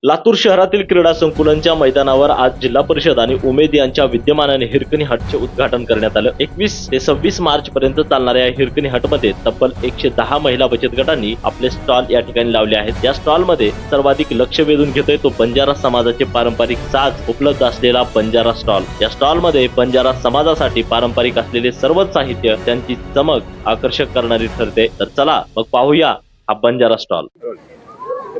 लातूर शहरातील क्रीडा संकुलांच्या मैदानावर आज जिल्हा परिषद आणि उमेद यांच्या विद्यमानाने हिरकणी हटचे उद्घाटन करण्यात आलं। 21 ते 26 मार्च पर्यंत चालणाऱ्या या हिरकणी हटमध्ये तब्बल 110 महिला बचत गटांनी आपले स्टॉल या ठिकाणी लावले आहेत। या स्टॉल मध्ये सर्वाधिक लक्ष वेधून घेतोय तो बंजारा समाजाचे पारंपरिक साज उपलब्ध असलेला बंजारा स्टॉल। या स्टॉल मध्ये बंजारा समाजासाठी पारंपरिक असलेले सर्वच साहित्य त्यांची चमक आकर्षक करणारी ठरते। तर चला मग पाहूया हा बंजारा स्टॉल।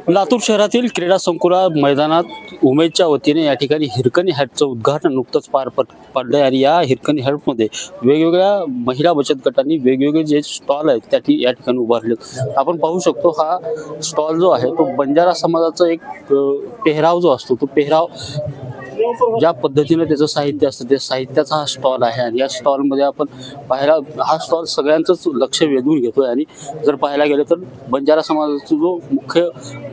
लातूर शहरातील क्रीडा संकुला मैदानात उमेदच्या वतीने या ठिकाणी हिरकणी हटचं उद्घाटन नुकतंच पार पडलंय आणि या हिरकणी हटमध्ये वेगवेगळ्या महिला बचत गटांनी वेगवेगळे जे स्टॉल आहेत त्या या ठिकाणी उभारले। आपण पाहू शकतो हा स्टॉल जो आहे तो बंजारा समाजाचा एक पेहराव जो असतो तो पेहराव ज्या पद्धतीने त्याचं साहित्य असतं त्या साहित्याचा हा स्टॉल आहे आणि या स्टॉलमध्ये आपण पाहायला हा स्टॉल सगळ्यांचंच लक्ष वेधून घेतोय आणि जर पाहायला गेलं तर बंजारा समाजाचा जो मुख्य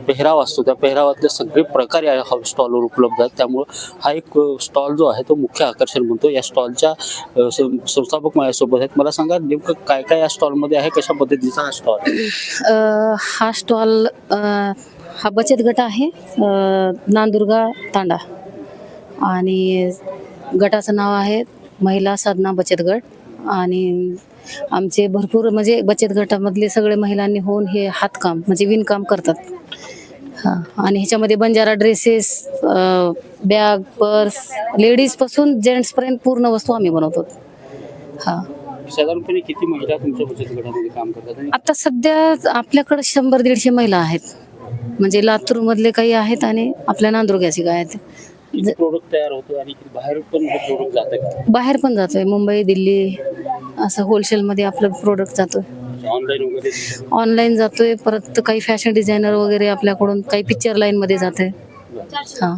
पेहराव असतो त्या पेहरावातले सगळे प्रकार या स्टॉलवर उपलब्ध आहेत। त्यामुळे हा एक स्टॉल जो आहे तो मुख्य आकर्षण बनतो। या स्टॉलच्या संस्थापक माझ्यासोबत आहेत। मला सांगा नेमकं काय काय या स्टॉलमध्ये आहे, कशा पद्धतीचा हा स्टॉल? हा स्टॉल हा बचत गट आहे नांदुर्गा तांडा आणि गटाचं नाव आहे महिला साधना बचत गट आणि आमचे भरपूर म्हणजे बचत गटामधले सगळे महिलांनी होऊन हे हातकाम म्हणजे विणकाम करतात। हां, आणि ह्याच्यामध्ये Banjara dresses, bag, purse, ladies पासून जेंट्स पर्यंत पूर्ण वस्तू आम्ही बनवतो। हां, साधारणपणे किती महिला तुमच्या बचत गटामध्ये काम करतात? आता सध्या आपल्याकडे 100-150 महिला आहेत, म्हणजे लातूर मधले काही आहेत आणि आपल्या नांदुर्ग्याचे काही आहेत। प्रोडक्ट तयार होतो आणि बाहेर पण हे प्रोडक्ट जातं का? बाहेर पण जातोय, मुंबई, दिल्ली असं होलसेल मध्ये आपलं प्रोडक्ट जातोय। ऑनलाईन वगैरे ऑनलाईन जातोय, परत काही फॅशन डिझायनर वगैरे आपल्याकडून, काही पिक्चर लाईन मध्ये जाते। हा,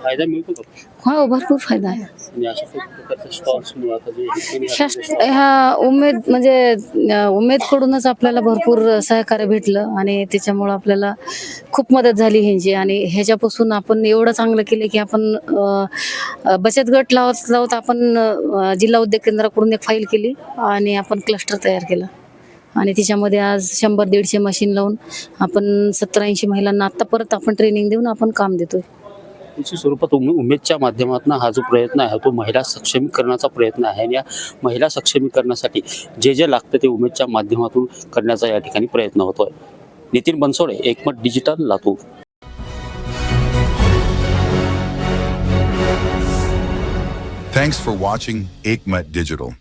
फायदा मिळतो का? हो, भरपूर फायदा आहे। आणि अशा प्रकारचे स्टॉल्स मुळे ह्या उमेद म्हणजे उमेद कडूनच आपल्याला भरपूर सहकार्य भेटलं आणि त्याच्यामुळे आपल्याला खूप मदत झाली ह्यांची आणि ह्याच्यापासून आपण एवढं चांगलं केलं की आपण बचत गट लावत आपण जिल्हा उद्योग केंद्राकडून एक फाईल केली आणि आपण क्लस्टर तयार केला आणि त्याच्यामध्ये आज 100-150 मशीन लावून आपण 70-80 महिलांना आता परत आपण ट्रेनिंग देऊन आपण काम देतोय। स्वरूपात उमेदच्या माध्यमातून हा जो प्रयत्न आहे तो महिला सक्षमीकरणाचा प्रयत्न आहे आणि या महिला सक्षमीकरणासाठी जे जे लागतं ते उमेदच्या माध्यमातून करण्याचा या ठिकाणी प्रयत्न होतोय। नितीन बनसोडे, एकमत digital, Latur. Thanks for watching Ekmat Digital.